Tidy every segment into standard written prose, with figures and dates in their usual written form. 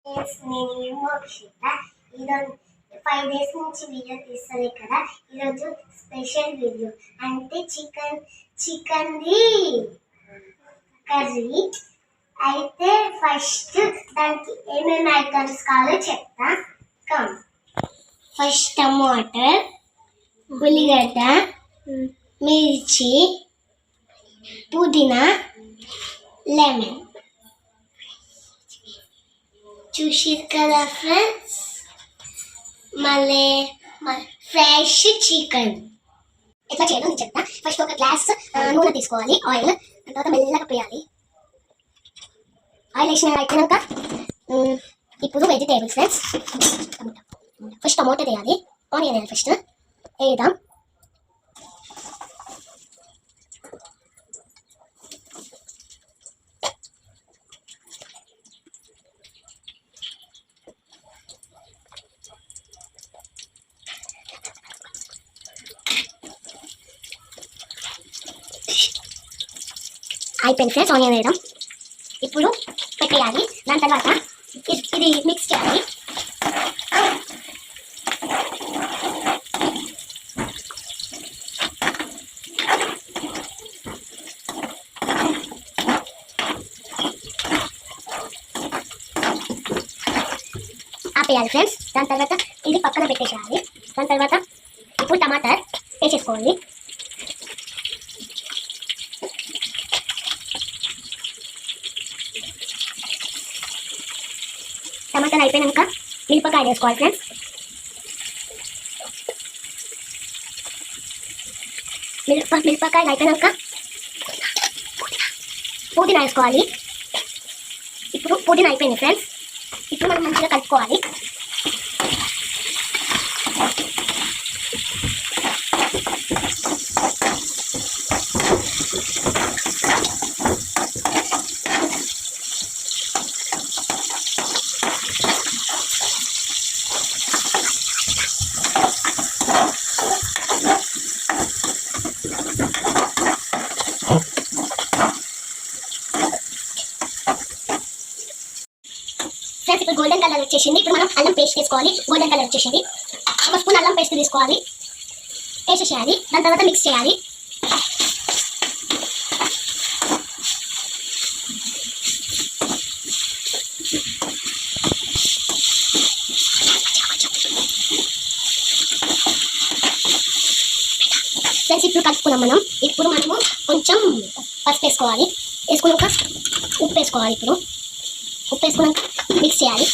నేను మోక్షిత. ఈరోజు 5 days నుంచి వీడియో తీస్తుంది కదా. ఈరోజు స్పెషల్ వీడియో అంటే చికెన్ది కర్రీ. అయితే ఫస్ట్ దానికి ఏమేమి ఐటమ్స్ కావాలో చెప్తా. ఫస్ట్ టమాటర్, ఉల్లిగడ్డ, మిర్చి, పుదీనా, లెమన్. చూసిరు కదా ఫ్రెండ్స్, మళ్ళీ ఫ్రెష్ చికెన్ ఎట్లా చేయాలో నేను చెప్తా. ఫస్ట్ ఒక గ్లాస్ నూనె తీసుకోవాలి, ఆయిల్. తర్వాత మెల్లగా పోయాలి. ఆయిల్ అయిపోయాక ఇప్పుడు వెజిటేబుల్స్ ఫ్రెండ్స్. ఫస్ట్ టమాటో వేయాలి, ఆనియన్ వేయాలి. ఫస్ట్ వేద్దాం. అయిపోయింది ఫ్రెండ్స్ ఆనియన్ వేయడం. ఇప్పుడు పెట్టేయాలి. దాని తర్వాత ఇది మిక్స్ చేయాలి. ఆపేయాలి ఫ్రెండ్స్. దాని తర్వాత ఇది పక్కన పెట్టేసేయాలి. దాని తర్వాత ఇప్పుడు టమాటర్ వేసేసుకోవాలి. టమాటాలు అయిపోయాక మిరపకాయ వేసుకోవాలి ఫ్రెండ్స్. మిరపకాయలు అయిపోయాక పుదీనా వేసుకోవాలి. ఇప్పుడు పుదీనా అయిపోయింది ఫ్రెండ్స్. ఇప్పుడు మనం మంచిగా కలుపుకోవాలి. ఫ్రెండ్స్ ఇప్పుడు గోల్డెన్ కలర్ వచ్చేసింది. ఇప్పుడు మనం అల్లం పేస్ట్ తీసుకోవాలి. గోల్డెన్ కలర్ వచ్చేసింది. ఒక స్పూన్ అల్లం పేస్ట్ తీసుకోవాలి, వేసేసేయాలి. దాని తర్వాత మిక్స్ చేయాలి. ఫ్రెండ్స్ ఇప్పుడు కలుపుకున్నాం మనం. ఇప్పుడు మనము కొంచెం పసుపు వేసుకోవాలి. వేసుకున్నాక ఉప్పు వేసుకోవాలి. ఇప్పుడు ఉప్పు వేసుకున్నాక మిక్స్ చేయాలి.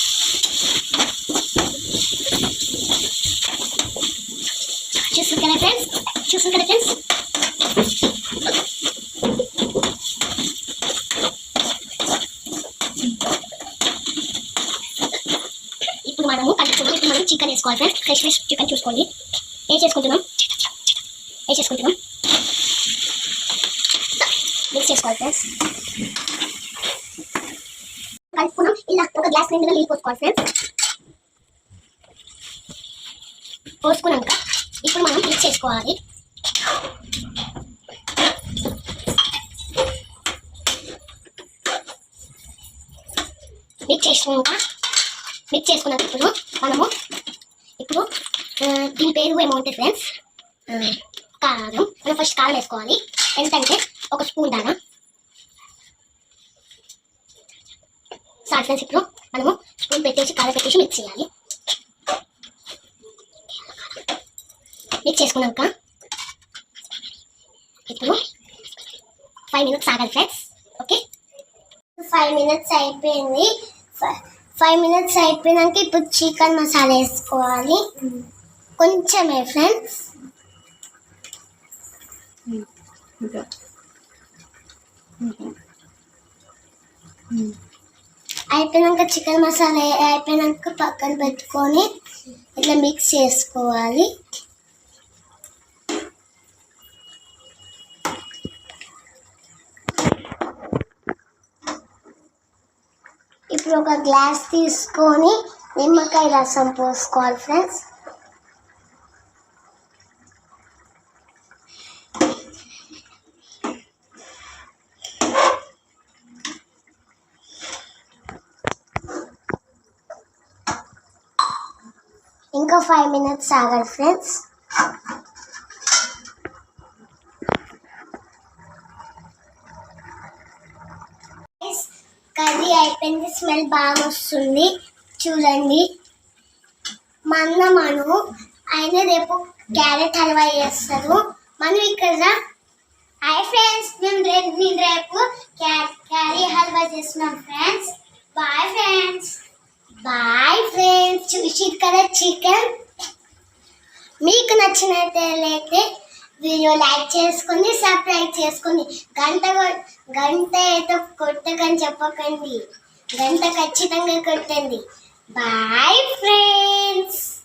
చూస్తారు కదా ఫ్రెండ్స్, ఇప్పుడు మనము కలుపుకున్నాం. ఇప్పుడు మనం చికెన్ వేసుకోవాలి ఫ్రెండ్స్. ఫ్రెష్ చికెన్ చూసుకోండి. వేసేసుకుంటున్నాం. మిక్స్ చేసుకోవాలి ఫ్రెండ్స్. కలుపుకున్నాం. ఇలా ఒక గ్లాస్ నిండుగా నీళ్ళు పోసుకోవాలి ఫ్రెండ్స్. పోసుకున్నాక ఇప్పుడు మనం మిక్స్ చేసుకోవాలి. మిక్స్ చేసుకున్నాక ఇప్పుడు మనము దీని పేరు ఏమవుతుంది ఫ్రెండ్స్, కారం. మనం ఫస్ట్ కారం వేసుకోవాలి. ఎంతంటే ఒక స్పూన్ దానా సాల్ట్. ఫ్రెండ్స్ ఇప్పుడు మనము స్పూన్ పెట్టేసి కారం పెట్టేసి మిక్స్ చేయాలి. మిక్స్ చేసుకున్నాక ఇప్పుడు 5 minutes ఆగాలి ఫ్రెండ్స్. ఓకే, 5 minutes అయిపోయింది. 5 minutes అయిపోయినాక ఇప్పుడు చికెన్ మసాలా వేసుకోవాలి. కొంచెమే ఫ్రెండ్స్. అయిపోయినాక చికెన్ మసాలా అయిపోయినాక పక్కన పెట్టుకొని ఇట్లా మిక్స్ చేసుకోవాలి. ఇప్పుడు ఒక గ్లాస్ తీసుకొని నిమ్మకాయ రసం పోసుకోవాలి ఫ్రెండ్స్. ఇంకా 5 minutes ఆగాలి ఫ్రెండ్స్. కర్రీ అయిపోయింది, స్మెల్ బాగా వస్తుంది చూడండి. మను ఆయన రేపు క్యారెట్ హల్వా చేస్తారు. మనం ఇక్కడ హాయ్ ఫ్రెండ్స్, నేను రేపు క్యారీ హల్వా చేస్తున్నాం ఫ్రెండ్స్. Bye friends. చూసిరు కదా చికెన్. మీకు నచ్చినట్లయితే వీడియో లైక్ చేసుకొని సబ్స్క్రైబ్ చేసుకొని గంట ఏదో కొట్టకని చెప్పకండి, గంట ఖచ్చితంగా కొట్టండి. Boy friends.